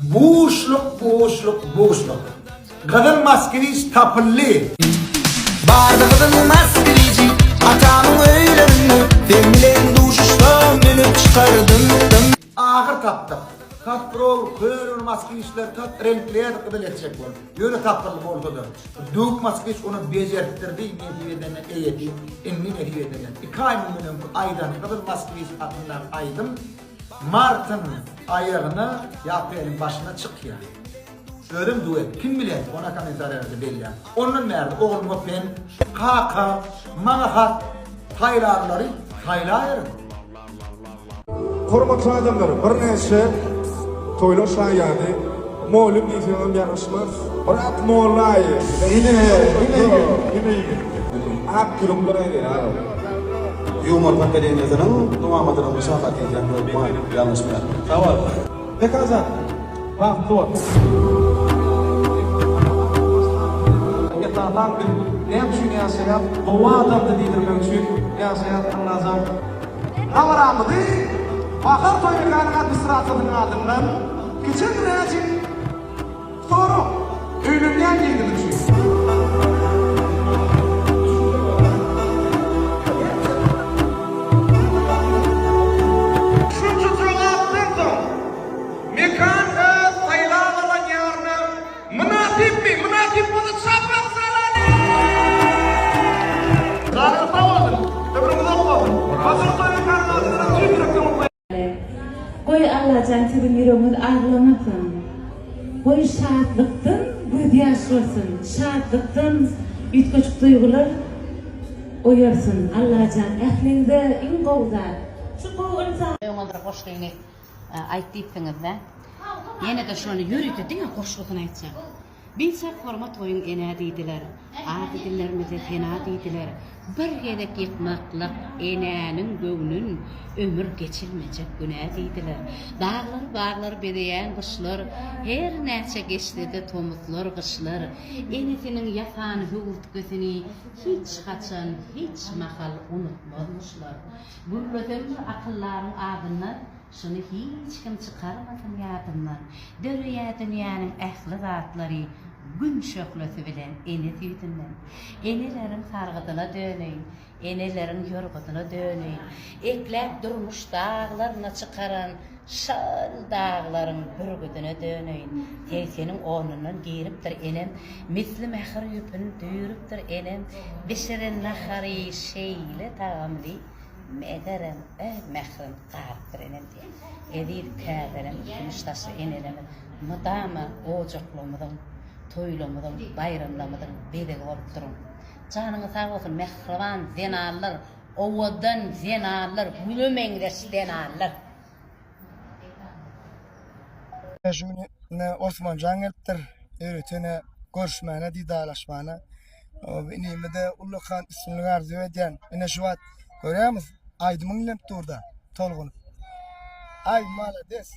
Boşluk. Kadın maskeniz tapıllı. Barda kadın maskelici atamın öylemi ben bilen duşuştan önüp çıkardım. Ahır taptık. Katrol, köyün maskinişler tat renkliye kadar edecek var. Yöne taptırlı oldu. Dük maskiniş onu becerttirdi. Nehiveden eyedi. Enni nehiveden. 2 ay mümkün aydan kadar maskiniş atından aydım. Mart'ın ayağına yapayım başına çık ya. Ödüm duet. Kim bilen ona komentar ederdi belli. Onun nerede oğlum ben kaka, manahat, taylarları taylayırım. Hormatly adamlar, bir näçe toylar şaýady, mollum diýsem ýaraşmaz. Birak mollaýy. Ine. Ap gürümler aýdy ya. Yumor Akademiyasının tamamladığı müsabakatı yapmak yanlış mı? Tamam. Ne kazan? Bak dur. Yatağdan bir ne düşünüyorsun? Doğa adamdı diyedirmek için yaşayatın lazım. Kavaramı değil, bakar toyluğunun administrasyonun adından küçük rejim soru ölümden girdiğini düşünüyor. Koy Allah'can tüdüm yüreğimiz ağlamasın. Koy şahatlıktın gözyaşlasın. Şahatlıktın ütköçük duygular oyarsın. Allah'can ehlinde in qowzar. Şu qowulsa. Öňüňizde hoş gelýän aýtdypdyňyz-da. Ýene de şonu ýürüýdi diňe hoşlugyny aýtsak. Bilsek format oyun ene diýdiler. Ady dillerimize fena diýdiler. Bir gedek ýykmaklyk enenin göwnün ömür geçirmejek güne diýdiler. Dağlar bağlar bedeýän gışlar, her näçe geçdi tomutlar gışlar. Enesiniň ýafany hüwürtgesini hiç kaçan, hiç mahal unutmazmışlar. Gülbeden akyllaryň adyndan şunu hiç kim çıkarmasın ýadymdan. Dörýä dünýäniň ähli zatlary gün şöhlesi bilen ene tüýdünden. Enelerin sargıdyna döneyin, enelerin yorgudyna döneyin. Eklep durmuş dağlarına çıkaran şal dağların bürgüdüne döneyin. Teysenin oğlundan giripdir enem, misli mehir yüpün düýürüpdir enem. Bişiren nahari şeyle taamli, megerem mehrim qarpdır enem diye. Edir käderem, kümüştaşı enelemin, mıdama ocaklamadan, toylamydan, bayramlamydan bedeg bolup durum. Janyňyz sag bolsun mehriban zenallar, owadan zenallar, gülümeňde zenallar. Ne Osman Jangelttir, öğretene görüşmäne, didalaşmana. Benim de Ullukan ismini arzu eden. Ine şu wat görýärmiz? Aydymyň lep durda, tolgunup. Ay malades.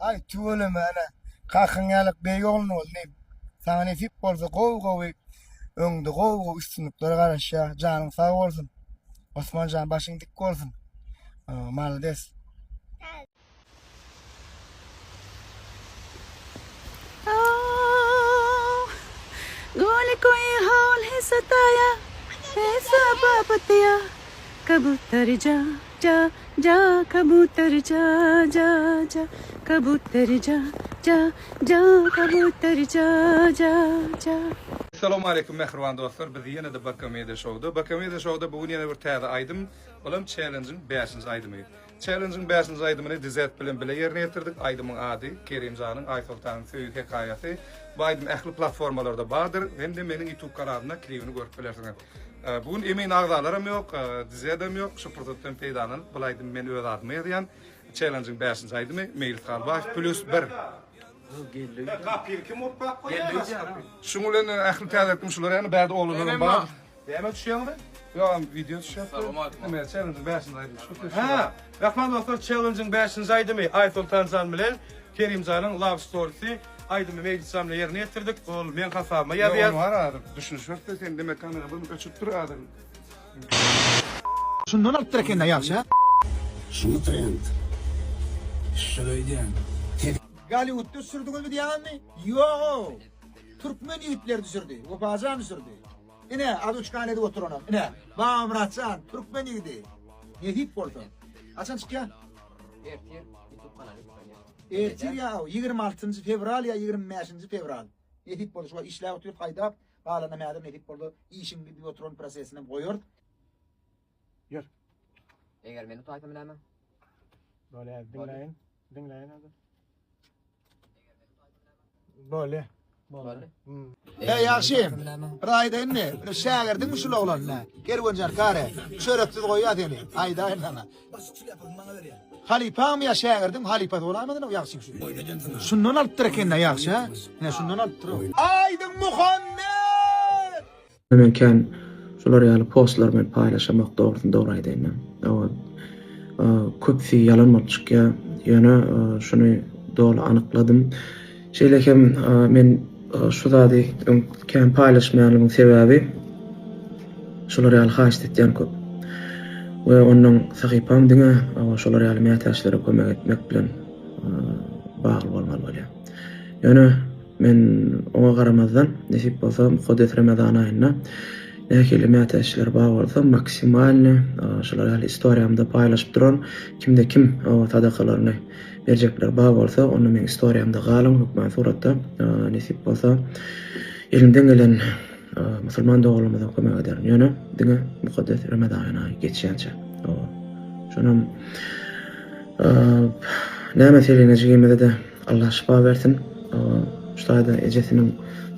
Ay tuweleme ana. Kakyňalyk beýolun boldy. Sana ne fip bolsa gowy öňde gowy üstünlikleri garaşa, janyň sag bolsun. Osman jan başyň dik bolsun. Malades. गोले कोई हाल है सताया ऐसा बापतिया कबूतर जा जा जा कबूतर जा जा जा कबूतर जा जा जा कबूतर जा जा जा. Assalamu alaikum mehriban dostlar. Biz ýene de Bakameda Show'da. Bakameda Show'da bugün ýene bir täze aýdym. Olam challenge'in 5-nji aýdymy. Challenge'in 5-nji aýdymyny dizet bilen bile ýerine ýetirdik. Aýdymyň ady Kerimjanyň Aýsultanyň söýüş hekaýaty. Bu aýdym ähli platformalarda bardyr. Hem de meniň YouTube kanalyna klibini görüp bilersiňiz. Bugün emeň agdalaram ýok, dizedem ýok. Şu prototypym peýdanyp bu aýdym men öz adyma ýerýän. Challenge'in 5-nji aýdymy Meýil Kalbaş +1. Şunu bilen ähli täzetdim şular ýani bäde oğlanlaryň bar. Näme düşýärdi? Yo, video düşýär. Näme challenge'in 5-nji aýdymy. Ha, rahman dostlar challenge'ın 5-nji aýdymy Aýsultan Jan bilen Kerimjanyň Love Story'si aýdymy meclisemle ýerine ýetirdik. Ol men hasabıma ýazýar. Var adyr. Düşünüş wagtda sen demek kamera bunu öçüp dur adyr. Şundan alıp direkende ýaşa. Şunu trend. Şöyle Gollywood'da sürdünüz mü diýäňmi? Ýok. Türkmen ýigitler düşürdi. O bazan düşürdi. Ine adı uçkan edip oturanam. Ine Bağ Muratcan Türkmen ýigidi. Ne hip boldu? Açan çıkýan? Ertir ya 26 fevral ya 25 fevral. Ne hip boldu? Şu işler oturup haydap bağlanamadı ne hip boldu? İşin gibi oturan prosesine goýur. Eger meni taýpa bilenmi? Böyle dinleyin hadi. Böyle. Ýaşy. Raýda inne, şägerdiň şu oglanna. Kerwanjar kare. Şöhretsiz goýýar eni. Aýda ennana. Halipam ya şägerdiň halipa bolamydyň ýaşy şu. Şundan alypdyr ekenne ýaşy ha. Ne şundan alypdyr. Aýdyň Muhammed. Men kan şolar ýaly postlar men paýlaşamak dogry aýdym. Köp yalan bolup çykýar. Ýöne şuny dogry anykladym. Şeýlekem men şu zady kan paýlaşmaýanlygyň sebäbi şolar ýaly haýyş etýän köp. We onuň sahypam diňe şolar ýaly mätäçlere kömek etmek bilen bagly bolmaly bolýar. Ýöne men oňa garamazdan nesip bolsa Hodet Ramazan aýyna näkeli mätäçler bagly bolsa maksimalny şolar ýaly istoriýamda paýlaşyp duran kimde kim sadakalaryny berjekler bagly bolsa onu men istoriýamda galyň hukman suratda nesip bolsa elimden gelen musulman dogulymyza kömek eder. Ýöne diňe Hodet Ramazan aýy geçýänçe. Şonam näme selene jigimede de Allah şifa bersin. Şaýda ejesiniň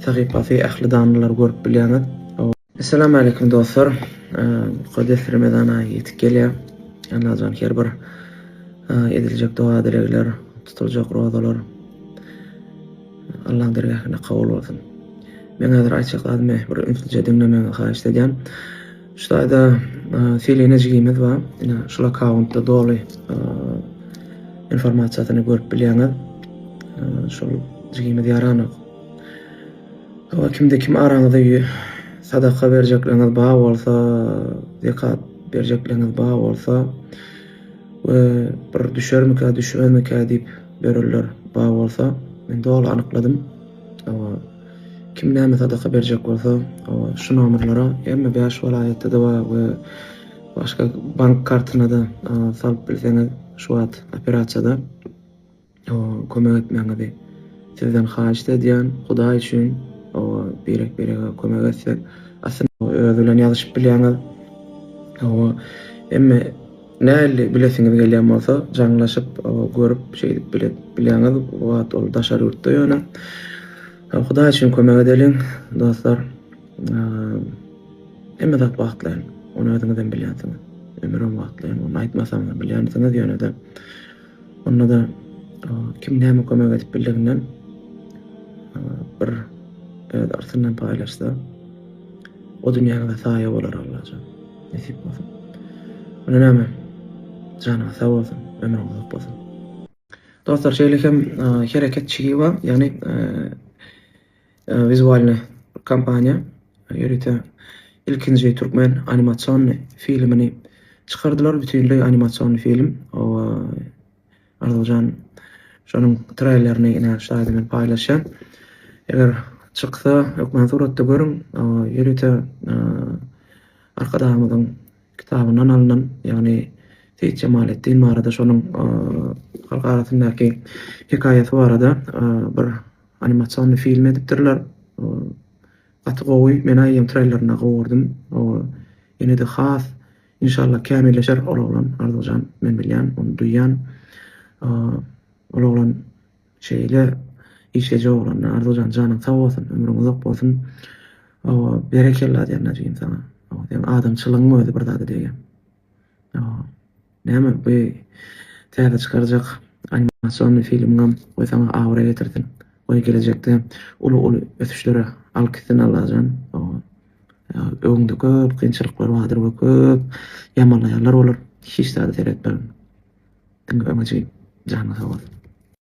sahypasy ähli danlylar görüp bilýär. Assalamu alaykum dostlar. Hodet Ramazan aýy ýetip gelýär. Anlajan her bir ediljek dua dilekler, tutulacak rozalar Allah'ın dergahına kabul olsun. Men hazır açıkladım bir ünsüce dinlemeni haýyş edýän. Şaýda selene jigimiz bar. Ina şol accountda dolu informasiýasyny görüp bilýär. Şol jigimiz ýaranyk. Kimde kim araňyzda sadaka berjekleriniz bar bolsa, zekat berjekleriniz bar bolsa, we bir düşermika düşmänmika diýip berilýär bar bolsa, men dogry anykladym. Kim näme sadaka berjek bolsa, şu nomerlara emme 5 vilayetde de bar we başga bank kartyna da salyp bilseňiz şu wagt operasiýada kömek etmeňizi sizden haýyş edýän. Hudaý üçin berek kömek etsek aslında özülen ýazyşyp bilýäňiz. Emme näli bilesiňiz gelýän bolsa jaňlaşyp görüp bilýäňiz wagt ol daşary ýurtda ýöne. Hudaý üçin kömek edeliň dostlar. Emme zat wagtlaryň onu özüňizden bilýänsiňiz. Ömrüm wagtlaryň onu aýtmasam da bilýänsiňiz ýöne de. Onda da kim näme kömek edip bildiginden bir artyndan paýlaşsa o dünýäge saýa bolar Allah'a. Nesip bolsun. Ona näme? Janyma sag bolsun, ömrüň uzak bolsun. Dostlar, şeýlekem hereket çygy bar, ýani vizualny kampaniýa ýürüte ilkinji türkmen animasiýonly filmini çykardylar, bütünlüğü animasiýonly film. Ardojan şonuň trailerini ine şaýda paýlaşan. Eger çyksa, hukman suratda görüň, ýürüte arkadamyň kitabynyň alynan, ýani Seyit Cemalettin barada şonuň halk arasyndaky hikaýasy barada bir animasiýonly film edipdirler. Atgowy men aýym trailerine gowurdum. Ene de has inşallah kämilleşer olan Ardojan men bilýän, onu duýan olan şeýle işeje olan Ardojan janyň sag bolsun, ömrüň uzak bolsun. Berekelli diýen näjim sana. Adamçylygyň özü bir zady diýen. Näme bu täze çykarjak animasiýonly filmgam goýsaňa awra getirsin. Oňa gelecekde uly ösüşlere alkysyny alajan. Öňde köp kynçylyklar bardyr we köp ýamanlaýanlar bolar. Hiç zady seretmem. Diňe öňe janyň sag bolsun.